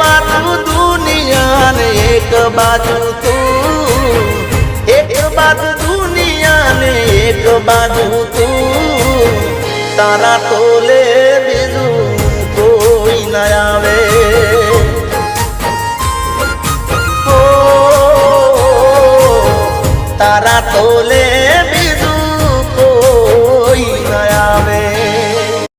बाजू दुनिया ने एक बाजू तू, एक बाजू दुनिया ने एक बाजू तू, तारा तोले बीजू कोई न आवे। तारा तोले